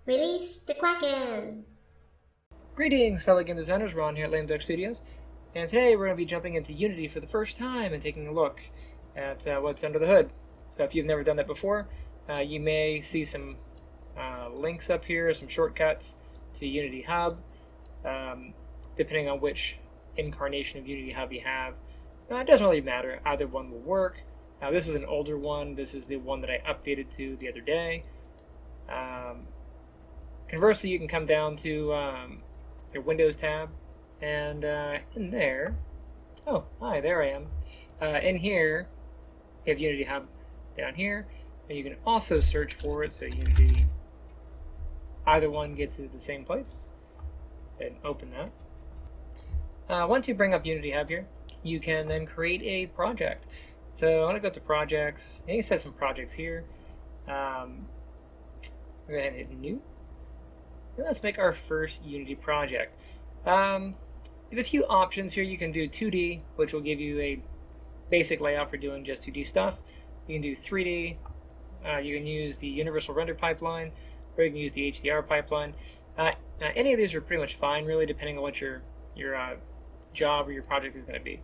Release the Kraken! Greetings, fellow game designers. Ron here at Lame Duck Studios, and today we're going to be jumping into Unity for the first time and taking a look at what's under the hood. So if you've never done that before, you may see some links up here, some shortcuts to Unity Hub, depending on which incarnation of Unity Hub you have. It doesn't really matter. Either one will work. Now this is an older one. This is the one that I updated to the other day. Conversely, you can come down to your Windows tab, and in there, oh, hi, there I am. In here, you have Unity Hub down here, and you can also search for it, so Unity, either one gets to the same place, and open that. Once you bring up Unity Hub here, you can then create a project. So I'm going to go to projects, and you can set some projects here. Go ahead and hit new. And let's make our first Unity project. You have a few options here. You can do 2D, which will give you a basic layout for doing just 2D stuff. You can do 3D. You can use the universal render pipeline, or you can use the HDR pipeline. Any of these are pretty much fine, really, depending on what your job or your project is going to be.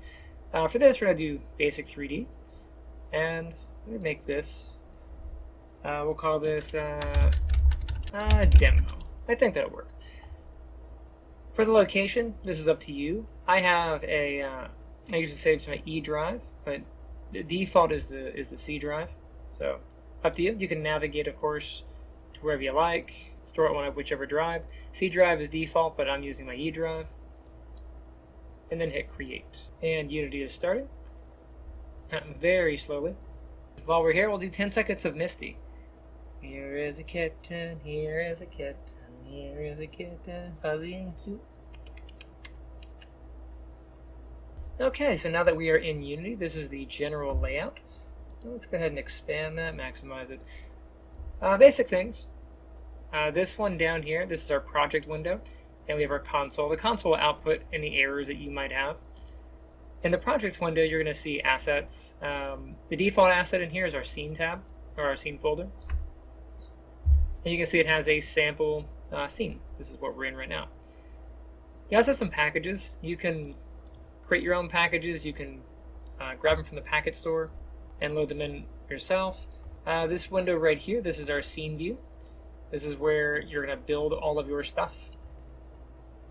For this, we're going to do basic 3D, and let me make this. We'll call this demo. I think that'll work. For the location, this is up to you. I have a, I usually save to my E drive, but the default is the C drive. So up to you. You can navigate, of course, to wherever you like. Store it on whichever drive. C drive is default, but I'm using my E drive. And then hit create. And Unity is starting. Very slowly. While we're here, we'll do 10 seconds of Misty. Here is a kitten, here is a kitten. Here is a kitten, fuzzy and cute. Okay, so now that we are in Unity, this is the general layout. Let's go ahead and expand that, maximize it. Basic things. This one down here, this is our project window, and we have our console. The console will output any errors that you might have. In the projects window, you're going to see assets. The default asset in here is our scene tab, or our scene folder. And you can see it has a sample scene. This is what we're in right now. You also have some packages. You can create your own packages. You can grab them from the package store and load them in yourself. This window right here, this is our scene view. This is where you're going to build all of your stuff.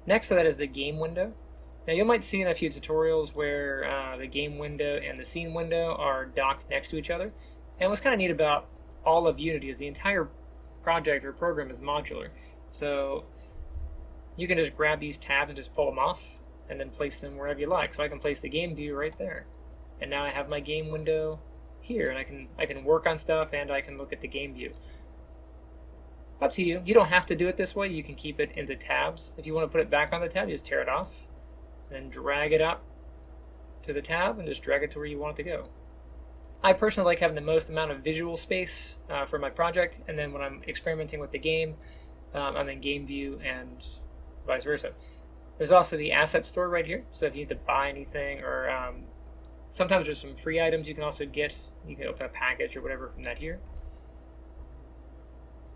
Next to that is the game window. Now you might see in a few tutorials where the game window and the scene window are docked next to each other. And what's kind of neat about all of Unity is the entire project or program is modular. So you can just grab these tabs and just pull them off and then place them wherever you like. So I can place the game view right there. And now I have my game window here, and I can work on stuff and I can look at the game view. Up to you. You don't have to do it this way. You can keep it into tabs. If you want to put it back on the tab, you just tear it off and then drag it up to the tab and just drag it to where you want it to go. I personally like having the most amount of visual space for my project, and then when I'm experimenting with the game, I'm in game view and vice versa. There's also the asset store right here, so if you need to buy anything, or sometimes there's some free items you can also get. You can open a package or whatever from that here.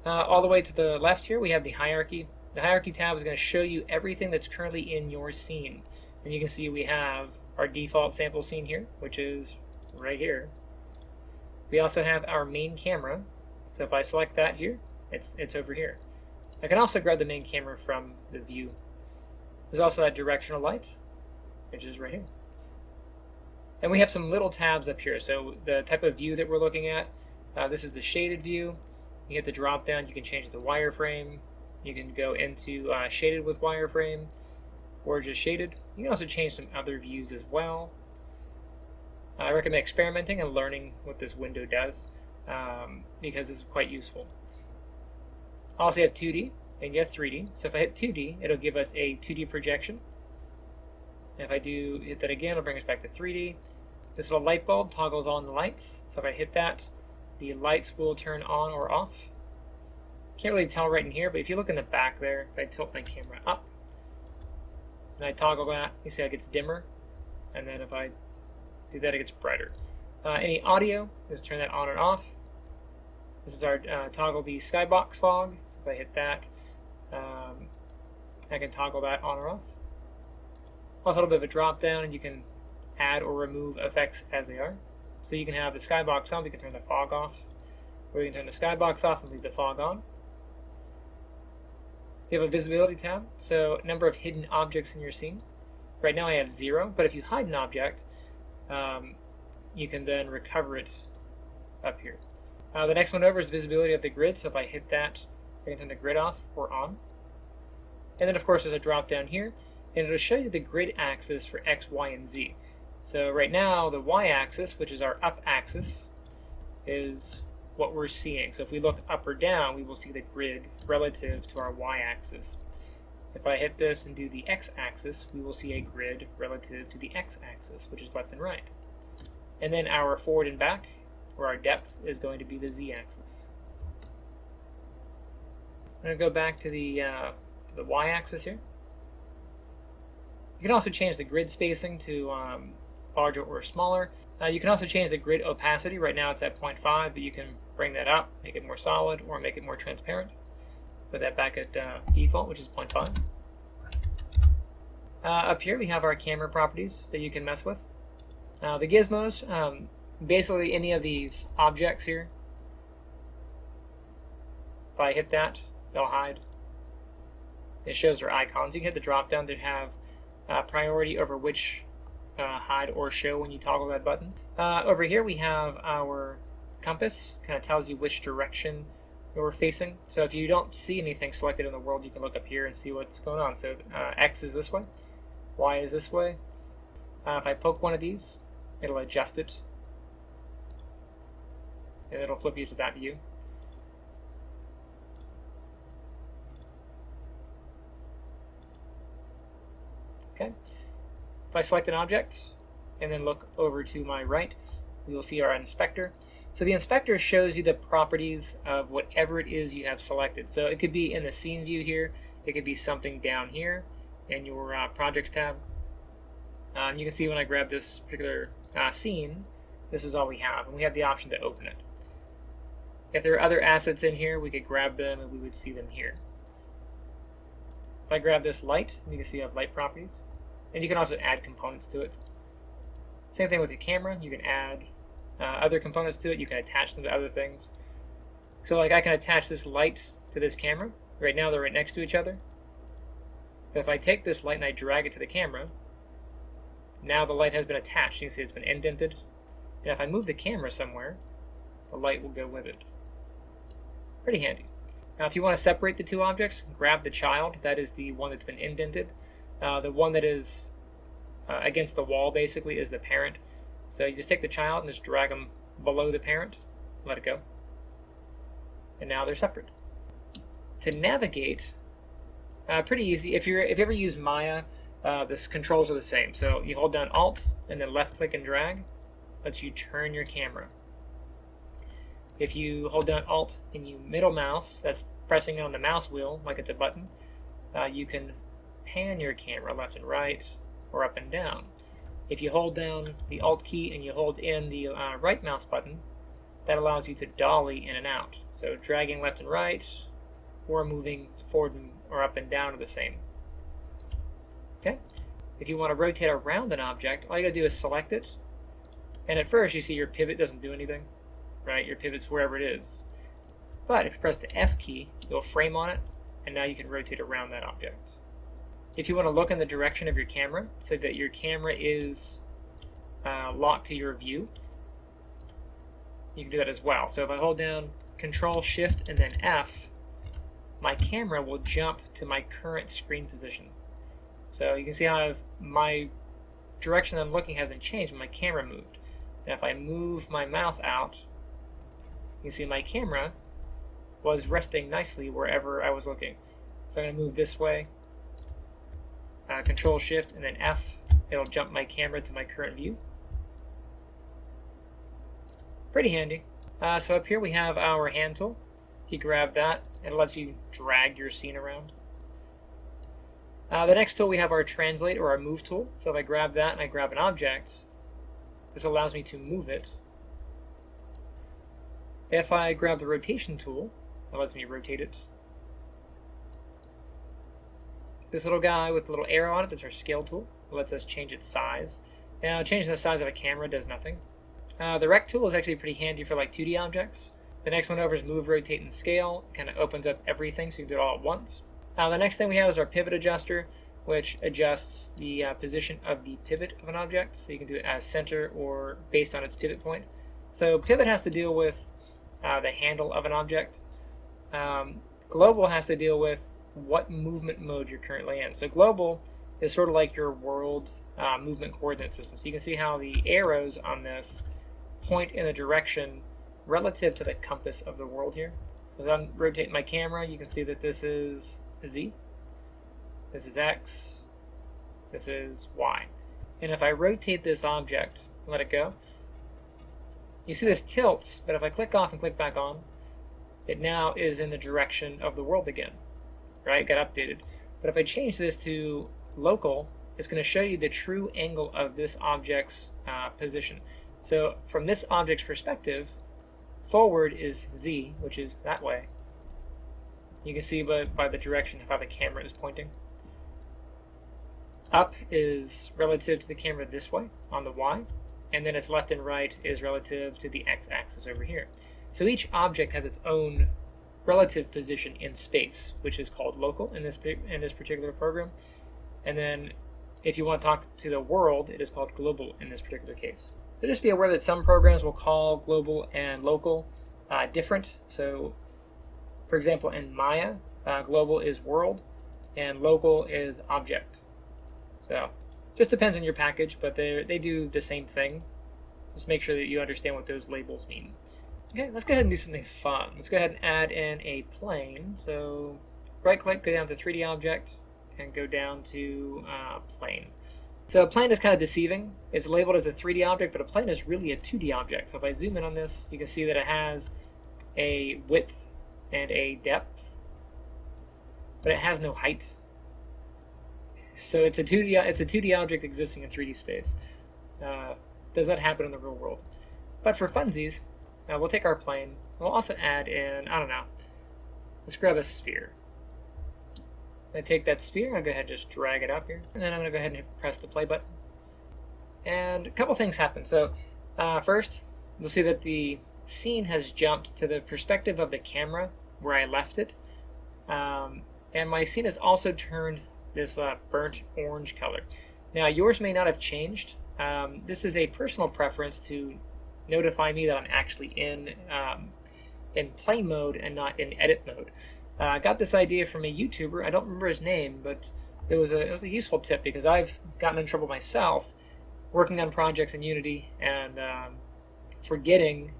All the way to the left here, we have the hierarchy. The hierarchy tab is going to show you everything that's currently in your scene. And you can see we have our default sample scene here, which is right here. We also have our main camera. So if I select that here, it's over here. I can also grab the main camera from the view. There's also that directional light, which is right here. And we have some little tabs up here. So the type of view that we're looking at, this is the shaded view. You hit the drop down, you can change it to wireframe. You can go into shaded with wireframe or just shaded. You can also change some other views as well. I recommend experimenting and learning what this window does because it's quite useful. Also, you have 2D and you have 3D. So if I hit 2D, it'll give us a 2D projection. And if I do hit that again, it'll bring us back to 3D. This little light bulb toggles on the lights. So if I hit that, the lights will turn on or off. Can't really tell right in here, but if you look in the back there, if I tilt my camera up and I toggle that, you see it gets dimmer. And then if I do that, it gets brighter. Any audio, just turn that on and off. This is our toggle the skybox fog. So if I hit that, I can toggle that on or off. Also a little bit of a drop down, and you can add or remove effects as they are. So you can have the skybox on, we can turn the fog off, or you can turn the skybox off and leave the fog on. You have a visibility tab, so number of hidden objects in your scene. Right now I have 0, but if you hide an object, you can then recover it up here. The next one over is visibility of the grid, so if I hit that, I can turn the grid off or on. And then of course there's a drop down here, and it'll show you the grid axis for X, Y, and Z. So right now the Y axis, which is our up axis, is what we're seeing. So if we look up or down, we will see the grid relative to our Y axis. If I hit this and do the X axis, we will see a grid relative to the X axis, which is left and right. And then our forward and back, or our depth, is going to be the Z axis. I'm going to go back to the Y axis here. You can also change the grid spacing to larger or smaller. You can also change the grid opacity. Right now it's at 0.5, but you can bring that up, make it more solid, or make it more transparent. Put that back at default, which is 0.5. Up here we have our camera properties that you can mess with. The gizmos, basically any of these objects here. If I hit that, they'll hide. It shows their icons. You can hit the drop down to have priority over which hide or show when you toggle that button. Over here we have our compass, kind of tells you which direction you're facing. So if you don't see anything selected in the world, you can look up here and see what's going on. So X is this way, Y is this way. If I poke one of these, it'll adjust it, and it'll flip you to that view. Okay. If I select an object and then look over to my right, we will see our inspector. So the inspector shows you the properties of whatever it is you have selected. So it could be in the scene view here, it could be something down here in your projects tab. You can see when I grab this particular scene, this is all we have, and we have the option to open it. If there are other assets in here, we could grab them and we would see them here. If I grab this light, you can see you have light properties, and you can also add components to it. Same thing with the camera, you can add other components to it, you can attach them to other things. So like I can attach this light to this camera. Right now they're right next to each other. But if I take this light and I drag it to the camera, now the light has been attached. You can see it's been indented. And if I move the camera somewhere, the light will go with it. Pretty handy. Now if you want to separate the two objects, grab the child. That is the one that's been indented. The one that is against the wall basically is the parent. So you just take the child and just drag them below the parent, let it go. And now they're separate. To navigate, pretty easy. If you ever use Maya, the controls are the same. So you hold down Alt and then left click and drag, lets you turn your camera. If you hold down Alt and you middle mouse, that's pressing on the mouse wheel like it's a button, you can pan your camera left and right or up and down. If you hold down the Alt key and you hold in the right mouse button, that allows you to dolly in and out. So dragging left and right or moving forward or up and down are the same. Okay. If you want to rotate around an object, all you gotta do is select it, and at first you see your pivot doesn't do anything, right? Your pivot's wherever it is. But if you press the F key, you'll frame on it, and now you can rotate around that object. If you want to look in the direction of your camera so that your camera is locked to your view, you can do that as well. So if I hold down Control, Shift, and then F, my camera will jump to my current screen position. So you can see how my direction I'm looking hasn't changed, but my camera moved. And if I move my mouse out, you can see my camera was resting nicely wherever I was looking. So I'm going to move this way, Control, Shift, and then F. It'll jump my camera to my current view. Pretty handy. So up here we have our hand tool. If you grab that, it lets you drag your scene around. The next tool we have our translate or our move tool. So if I grab that and I grab an object, this allows me to move it. If I grab the rotation tool, that lets me rotate it. This little guy with the little arrow on it, that's our scale tool. It lets us change its size. Now, changing the size of a camera does nothing. The rect tool is actually pretty handy for like 2D objects. The next one over is move, rotate, and scale. It kind of opens up everything so you can do it all at once. The next thing we have is our pivot adjuster, which adjusts the position of the pivot of an object. So you can do it as center or based on its pivot point. So pivot has to deal with the handle of an object. Global has to deal with what movement mode you're currently in. So global is sort of like your world movement coordinate system. So you can see how the arrows on this point in the direction relative to the compass of the world here. So if I'm rotating my camera, you can see that this is Z, this is X, this is Y. And if I rotate this object, let it go, you see this tilts, but if I click off and click back on, it now is in the direction of the world again, right? It got updated. But if I change this to local, it's going to show you the true angle of this object's position. So from this object's perspective, forward is Z, which is that way. You can see by the direction of how the camera is pointing. Up is relative to the camera this way on the Y, and then its left and right is relative to the X-axis over here. So each object has its own relative position in space, which is called local in this particular program. And then if you want to talk to the world, it is called global in this particular case. So just be aware that some programs will call global and local different. So for example, in Maya, global is world and local is object. So just depends on your package, but they do the same thing. Just make sure that you understand what those labels mean. Okay, let's go ahead and do something fun. Let's go ahead and add in a plane. So right click, go down to 3D object, and go down to plane. So a plane is kind of deceiving. It's labeled as a 3D object, but a plane is really a 2D object. So if I zoom in on this, you can see that it has a width and a depth, but it has no height. So it's a 2D object existing in 3D space. Does not happen in the real world. But for funsies, we'll take our plane. We'll also add in, I don't know, let's grab a sphere. I take that sphere, I'll go ahead and just drag it up here, and then I'm going to go ahead and press the play button. And a couple things happen. So first, you'll see that the scene has jumped to the perspective of the camera where I left it. And my scene has also turned this burnt orange color. Now yours may not have changed. This is a personal preference to notify me that I'm actually in play mode and not in edit mode. I got this idea from a YouTuber. I don't remember his name, but it was a useful tip because I've gotten in trouble myself working on projects in Unity and forgetting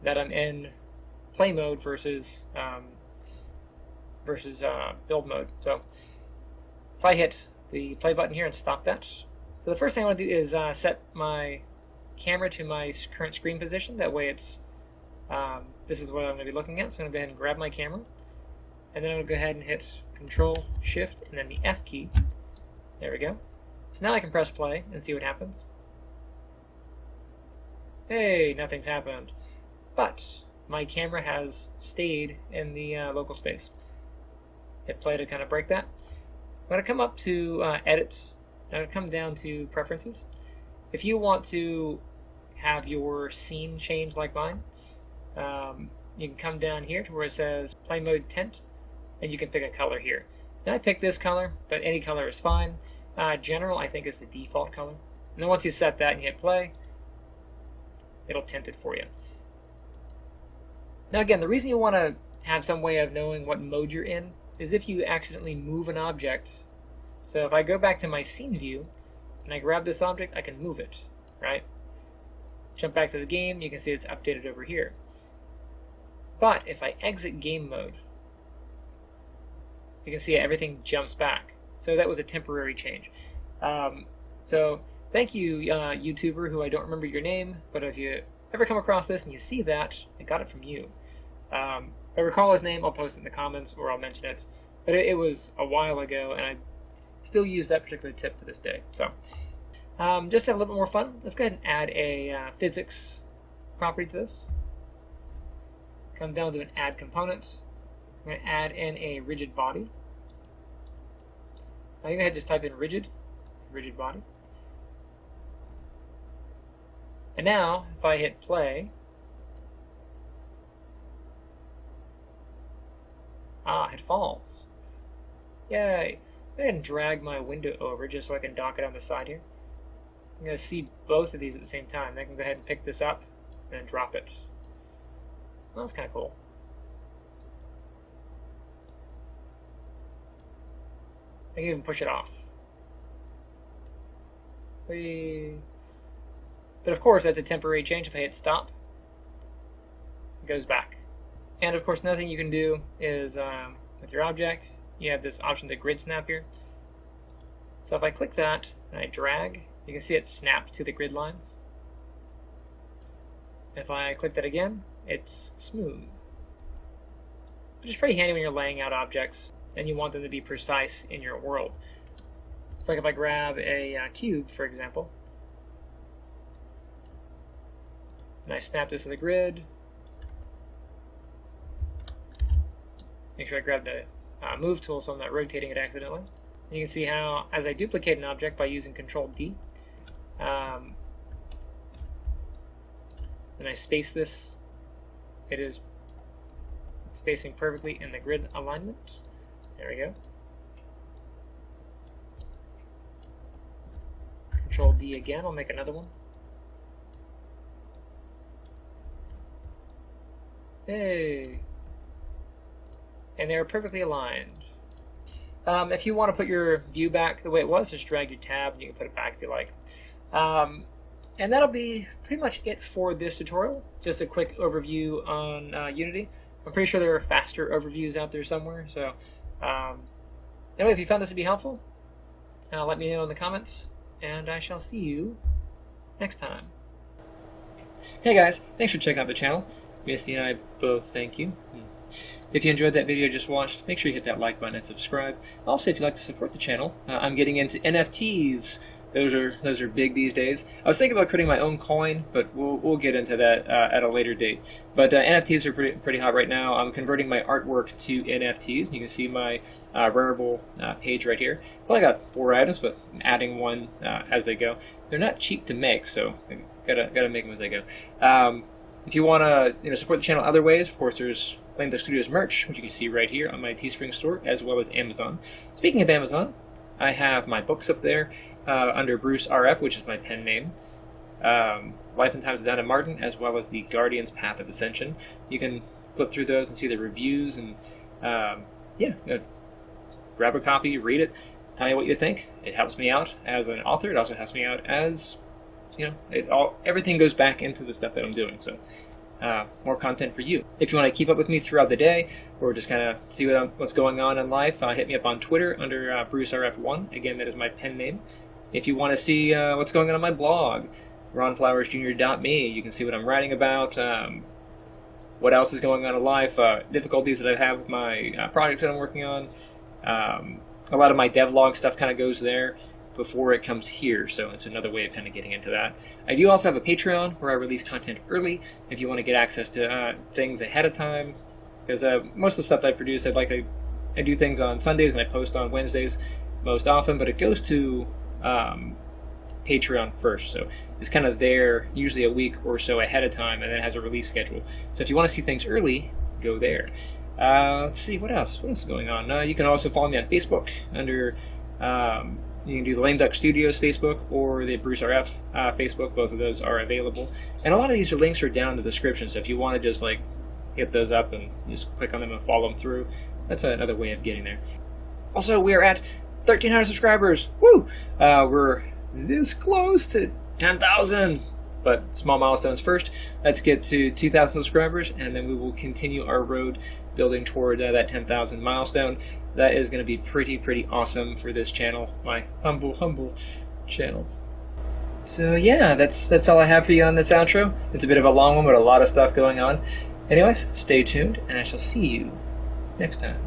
that I'm in play mode versus build mode. So if I hit the play button here and stop that, so the first thing I want to do is set my camera to my current screen position. That way it's this is what I'm going to be looking at. So I'm going to go ahead and grab my camera, and then I'm going to go ahead and hit Control Shift and then the F key. There we go. So now I can press play and see what happens. Hey, nothing's happened. But my camera has stayed in the local space. Hit play to kind of break that. I'm going to come up to Edit. I'm going to come down to Preferences. If you want to have your scene change like mine, you can come down here to where it says Play Mode Tint, and you can pick a color here. Now I pick this color, but any color is fine. General, I think, is the default color. And then once you set that and hit play, it'll tint it for you. Now again, the reason you want to have some way of knowing what mode you're in is if you accidentally move an object. So if I go back to my scene view and I grab this object, I can move it, right? Jump back to the game, you can see it's updated over here. But if I exit game mode, you can see everything jumps back. So that was a temporary change. So thank you, YouTuber, who I don't remember your name, but if you ever come across this and you see that, I got it from you. If I recall his name, I'll post it in the comments or I'll mention it. But it was a while ago, and I still use that particular tip to this day. So just to have a little bit more fun, let's go ahead and add a physics property to this. come down to an add component. I'm going to add in a rigid body. Now you go ahead and just type in rigid body. And now, if I hit play, it falls. Yay! Go ahead and drag my window over just so I can dock it on the side here. I'm going to see both of these at the same time. I can go ahead and pick this up and drop it. Well, that's kind of cool. I can even push it off. Whee. But of course, that's a temporary change. If I hit stop, it goes back. And of course, another thing you can do is with your object, you have this option, the grid snap here. So if I click that and I drag, you can see it snap to the grid lines. If I click that again, it's smooth. Which is pretty handy when you're laying out objects and you want them to be precise in your world. It's like if I grab a cube, for example, and I snap this to the grid. Make sure I grab the move tool so I'm not rotating it accidentally. And you can see how, as I duplicate an object by using Control D, then I space this, it is spacing perfectly in the grid alignment. There we go. Control D again, I'll make another one. Hey! And they're perfectly aligned. If you want to put your view back the way it was, just drag your tab and you can put it back if you like. And that'll be pretty much it for this tutorial. Just a quick overview on Unity. I'm pretty sure there are faster overviews out there somewhere. So anyway, if you found this to be helpful, let me know in the comments, and I shall see you next time. Hey guys, thanks for checking out the channel. Misty and I both thank you. If you enjoyed that video you just watched, make sure you hit that like button and subscribe. Also, if you'd like to support the channel, I'm getting into NFTs. Those are big these days. I was thinking about creating my own coin, but we'll get into that at a later date. But NFTs are pretty hot right now. I'm converting my artwork to NFTs. You can see my Rarible page right here. I've only got 4 items, but I'm adding one as they go. They're not cheap to make, so I gotta make them as they go. If you want to support the channel other ways, of course, there's Lame Duck Studios merch, which you can see right here on my Teespring store, as well as Amazon. Speaking of Amazon, I have my books up there under Bruce RF, which is my pen name. Life and Times of Dinah and Marton, as well as the Guardian's Path of Ascension. You can flip through those and see the reviews, and grab a copy, read it, tell me what you think. It helps me out as an author. It also helps me out as everything goes back into the stuff that I'm doing. So more content for you. If you want to keep up with me throughout the day, or just kind of see what's going on in life, hit me up on Twitter under BruceRF1. Again, that is my pen name. If you want to see what's going on my blog, ronflowersjr.me, you can see what I'm writing about, what else is going on in life, difficulties that I have with my projects that I'm working on. A lot of my devlog stuff kind of goes there before it comes here, so it's another way of kind of getting into that. I do also have a Patreon where I release content early if you want to get access to things ahead of time, because most of the stuff that I produce, I do things on Sundays and I post on Wednesdays most often, but it goes to Patreon first, so it's kind of there usually a week or so ahead of time, and then it has a release schedule. So if you want to see things early, go there. Let's see, what else is going on? You can also follow me on Facebook under you can do the Lame Duck Studios Facebook or the Bruce RF Facebook. Both of those are available. And a lot of these links are down in the description, so if you want to just hit those up and just click on them and follow them through, that's another way of getting there. Also, we are at 1,300 subscribers. Woo! We're this close to 10,000. But small milestones first. Let's get to 2,000 subscribers, and then we will continue our road building toward that 10,000 milestone. That is going to be pretty awesome for this channel, my humble channel. So yeah, that's all I have for you on this outro. It's a bit of a long one, but a lot of stuff going on. Anyways, stay tuned, and I shall see you next time.